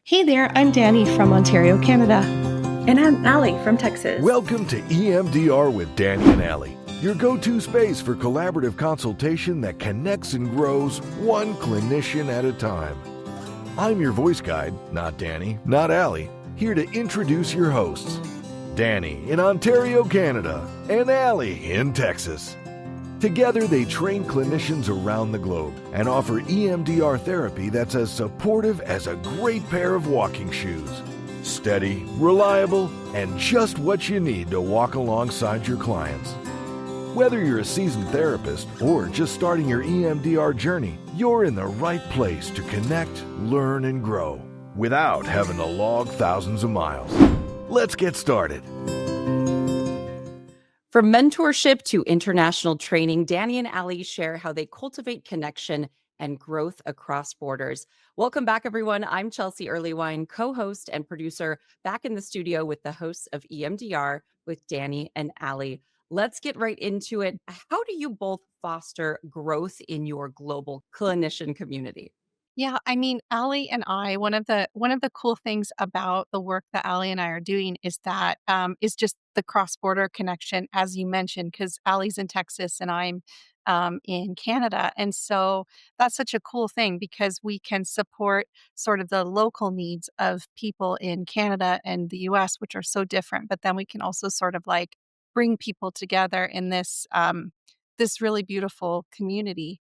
Hey there, I'm Danny from Ontario, Canada. And I'm Allie from Texas. Welcome to EMDR with Danny and Allie, your go-to space for collaborative consultation that connects and grows one clinician at a time. I'm your voice guide, not Danny, not Allie, here to introduce your hosts, Danny in Ontario, Canada, and Allie in Texas. Together, they train clinicians around the globe and offer EMDR therapy that's as supportive as a great pair of walking shoes. Steady, reliable, and just what you need to walk alongside your clients. Whether you're a seasoned therapist or just starting your EMDR journey, you're in the right place to connect, learn, and grow without having to log thousands of miles. Let's get started. From mentorship to international training, Danny and Allie share how they cultivate connection and growth across borders. Welcome back, everyone. I'm Chelsea Earlywine, co-host and producer, back in the studio with the hosts of EMDR with Danny and Allie. Let's get right into it. How do you both foster growth in your global clinician community? Yeah, Allie and I, one of the cool things about the work that Allie and I are doing is that is just the cross-border connection, as you mentioned, because Allie's in Texas and I'm in Canada. And so that's such a cool thing because we can support sort of the local needs of people in Canada and the US, which are so different. But then we can also sort of like bring people together in this really beautiful community.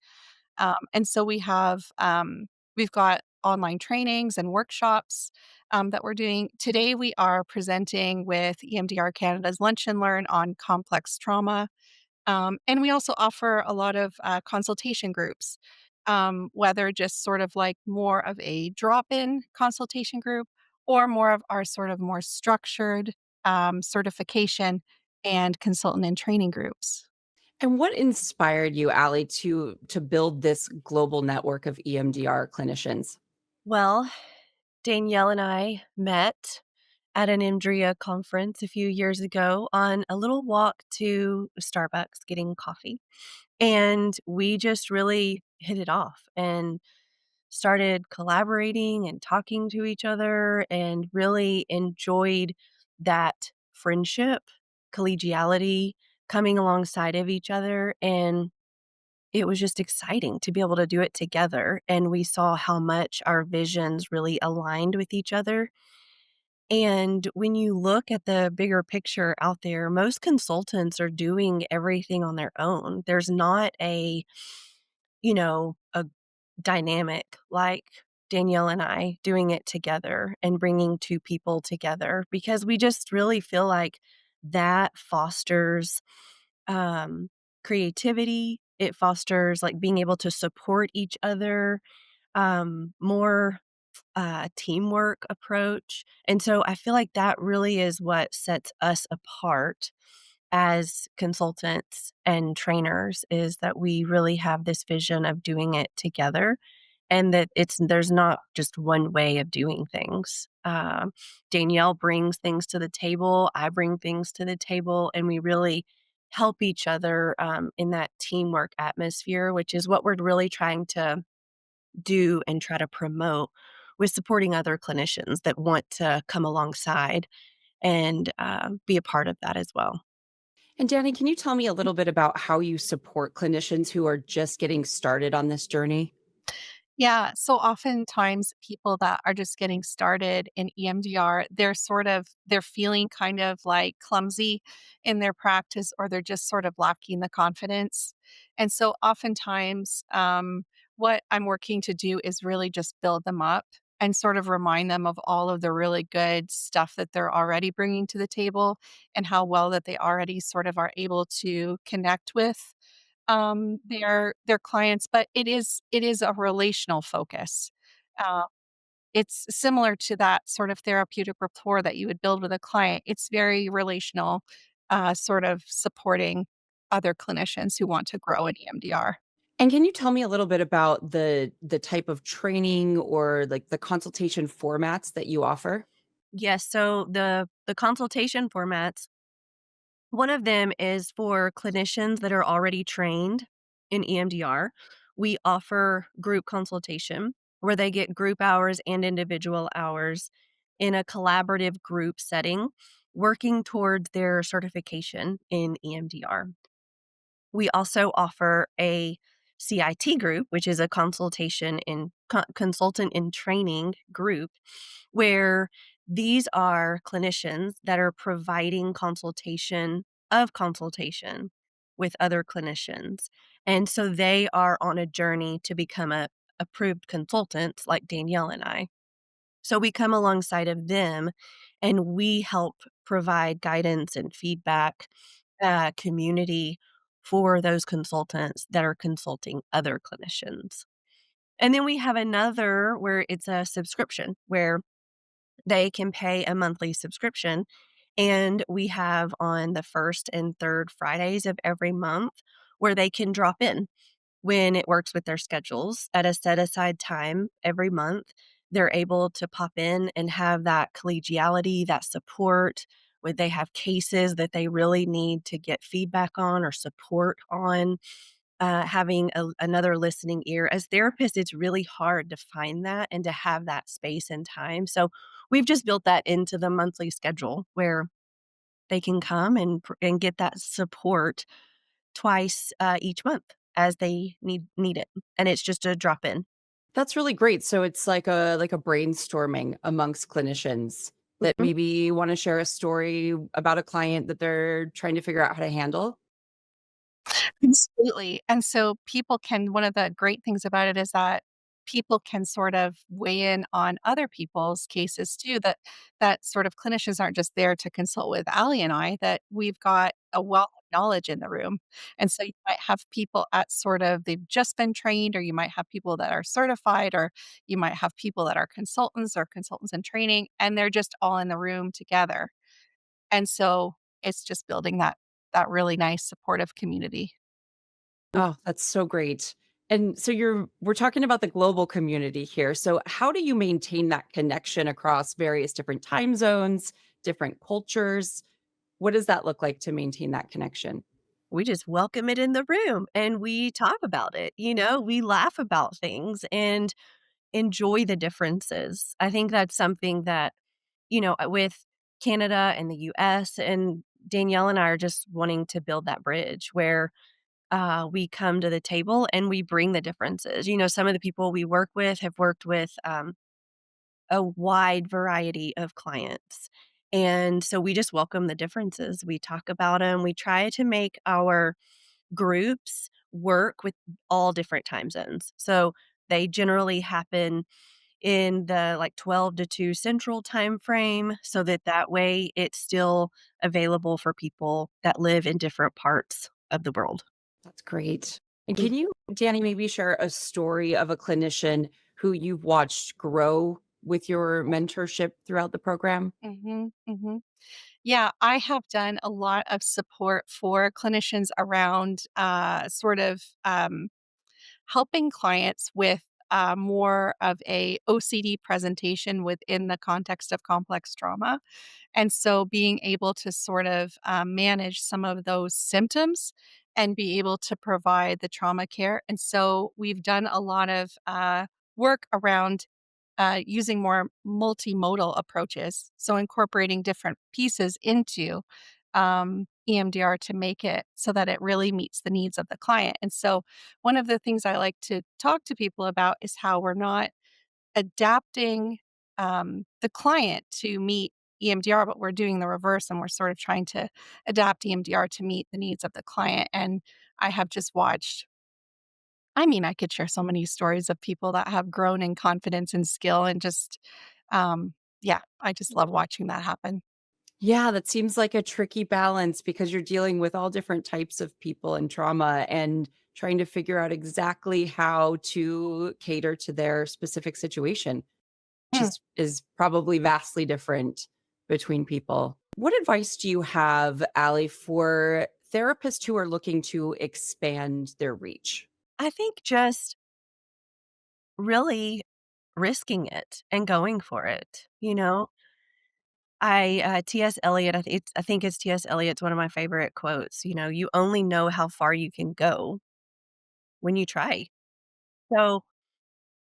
And so we've got online trainings and workshops that we're doing. Today, we are presenting with EMDR Canada's Lunch and Learn on complex trauma. And we also offer a lot of consultation groups, whether just sort of like more of a drop in consultation group or more of our sort of more structured certification and consultant and training groups. And what inspired you, Allie, to build this global network of EMDR clinicians? Well, Danielle and I met at an IMDRIA conference a few years ago on a little walk to Starbucks getting coffee. And we just really hit it off and started collaborating and talking to each other and really enjoyed that friendship, collegiality, coming alongside of each other. And it was just exciting to be able to do it together, and we saw how much our visions really aligned with each other. And when you look at the bigger picture out there, most consultants are doing everything on their own. There's not a dynamic like Danielle and I doing it together and bringing two people together because we just really feel like that fosters um, creativity. It fosters like being able to support each other, more teamwork approach. And so I feel like that really is what sets us apart as consultants and trainers is that we really have this vision of doing it together and that there's not just one way of doing things. Danielle brings things to the table, I bring things to the table, and we really help each other in that teamwork atmosphere, which is what we're really trying to do and try to promote with supporting other clinicians that want to come alongside and be a part of that as well. And Danny, can you tell me a little bit about how you support clinicians who are just getting started on this journey? Yeah. So oftentimes people that are just getting started in EMDR, they're feeling kind of like clumsy in their practice, or they're just sort of lacking the confidence. And so oftentimes, what I'm working to do is really just build them up and sort of remind them of all of the really good stuff that they're already bringing to the table and how well that they already sort of are able to connect with their clients, but it is a relational focus. Uh, it's similar to that sort of therapeutic rapport that you would build with a client. It's very relational, sort of supporting other clinicians who want to grow in EMDR. And can you tell me a little bit about the type of training or like the consultation formats that you offer? Yes, so the consultation formats, one of them is for clinicians that are already trained in EMDR. We offer group consultation. where they get group hours and individual hours in a collaborative group setting, working toward their certification in EMDR. We also offer a CIT group, which is a consultant in training group, where these are clinicians that are providing consultation with other clinicians. And so they are on a journey to become a approved consultant like Danielle and I. So we come alongside of them and we help provide guidance and feedback, community for those consultants that are consulting other clinicians. And then we have another where it's a subscription where they can pay a monthly subscription. And we have on the first and third Fridays of every month where they can drop in when it works with their schedules at a set aside time every month. They're able to pop in and have that collegiality, that support, where they have cases that they really need to get feedback on or support on. Having another listening ear. As therapists, it's really hard to find that and to have that space and time. So we've just built that into the monthly schedule where they can come and get that support twice, each month as they need it, and it's just a drop in. That's really great. So it's like a brainstorming amongst clinicians that Mhm. maybe want to share a story about a client that they're trying to figure out how to handle. Absolutely, and so people can one of the great things about it is that people can sort of weigh in on other people's cases too, that sort of clinicians aren't just there to consult with Ali and I, that we've got a wealth of knowledge in the room, and so you might have people at sort of they've just been trained, or you might have people that are certified, or you might have people that are consultants or consultants in training, and they're just all in the room together, and so it's just building that really nice supportive community. Oh, that's so great. And so we're talking about the global community here. So how do you maintain that connection across various different time zones, different cultures? What does that look like to maintain that connection? We just welcome it in the room and we talk about it, we laugh about things and enjoy the differences. I think that's something that, with Canada and the US, and Danielle and I are just wanting to build that bridge where we come to the table and we bring the differences. Some of the people we work with have worked with a wide variety of clients. And so we just welcome the differences. We talk about them. We try to make our groups work with all different time zones. So they generally happen in the like 12 to 2 central time frame so that way it's still available for people that live in different parts of the world. That's great. And can you, Danny, maybe share a story of a clinician who you've watched grow with your mentorship throughout the program? Mhm, mhm. Yeah, I have done a lot of support for clinicians around, sort of, helping clients with, more of a OCD presentation within the context of complex trauma, and so being able to sort of, manage some of those symptoms and be able to provide the trauma care, and so we've done a lot of, work around using more multimodal approaches. So incorporating different pieces into EMDR to make it so that it really meets the needs of the client. And so one of the things I like to talk to people about is how we're not adapting the client to meet EMDR, but we're doing the reverse and we're sort of trying to adapt EMDR to meet the needs of the client. And I have just watched I could share so many stories of people that have grown in confidence and skill and just, yeah, I just love watching that happen. Yeah, that seems like a tricky balance because you're dealing with all different types of people and trauma and trying to figure out exactly how to cater to their specific situation, which Mm. is probably vastly different between people. What advice do you have, Allie, for therapists who are looking to expand their reach? I think just really risking it and going for it, T.S. Eliot, I think it's T.S. Eliot's one of my favorite quotes, "You only know how far you can go when you try." So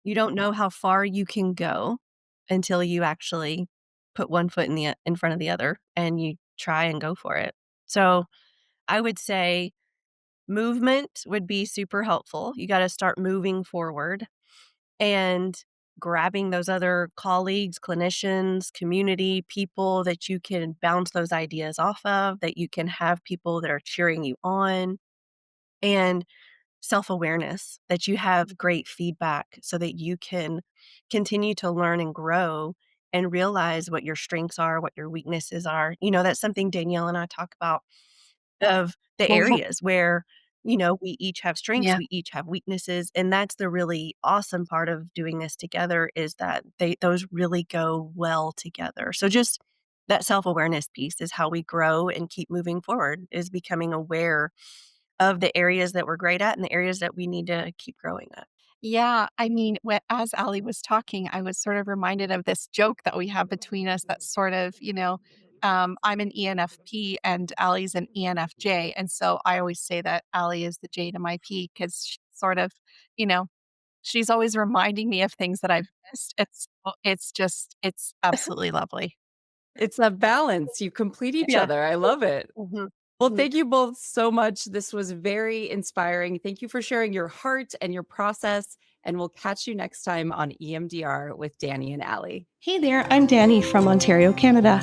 You don't know how far you can go until you actually put one foot in front of the other and you try and go for it. So, I would say movement would be super helpful. You gotta start moving forward and grabbing those other colleagues, clinicians, community people that you can bounce those ideas off of, that you can have people that are cheering you on, and self-awareness, that you have great feedback so that you can continue to learn and grow and realize what your strengths are, what your weaknesses are. That's something Danielle and I talk about, of the Mhm. areas where, we each have strengths, Yeah. we each have weaknesses, and that's the really awesome part of doing this together, is that those really go well together. So just that self-awareness piece is how we grow and keep moving forward, is becoming aware of the areas that we're great at and the areas that we need to keep growing at. Yeah, I mean, as Ali was talking, I was sort of reminded of this joke that we have between us that's sort of, I'm an ENFP and Ali's an ENFJ. And so I always say that Ali is the J to my P because sort of, you know, she's always reminding me of things that I've missed. It's absolutely lovely. It's a balance. You complete each Yeah. other. I love it. Mhm. Well, Mhm. thank you both so much. This was very inspiring. Thank you for sharing your heart and your process. And we'll catch you next time on EMDR with Danny and Allie. Hey there, I'm Danny from Ontario, Canada.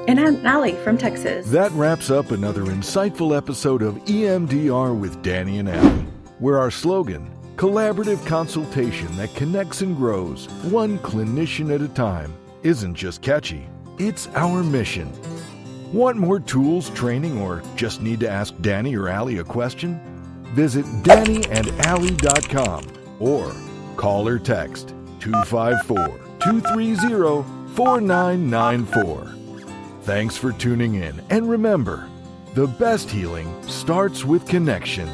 And I'm Allie from Texas. That wraps up another insightful episode of EMDR with Danny and Allie, where our slogan, collaborative consultation that connects and grows, one clinician at a time, isn't just catchy, it's our mission. Want more tools, training, or just need to ask Danny or Allie a question? Visit DannyandAllie.com or call or text 254-230-4994. Thanks for tuning in, and remember, the best healing starts with connection.